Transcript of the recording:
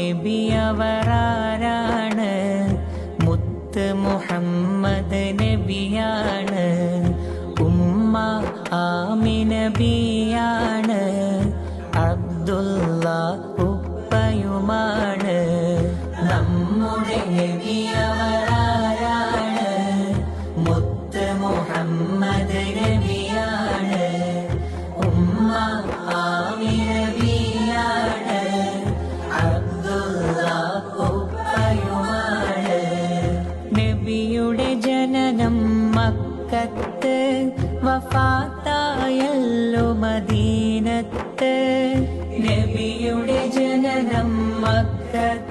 നബിയവരാരാണ്? മുത്ത് മുഹമ്മദ് നബിയാണ്. ഉമ്മ ആമിന ബിയാണ്. അബ്ദുള്ള ഉപ്പയുമാണ്. നമ്മുടെ നബിയവരാരാണ്? മുത്ത് മുഹമ്മദ് നബിയാണ്. ഉമ്മ ആമിന ബിയാണ്. അബ്ദുള്ള ഉപ്പയുമാണ്. നബിയുടെ ജനനം മക്കത്ത്, വഫാത്തായല്ലോ മദീനത്ത്. നബിയുടെ ജനനം മക്കത്ത്,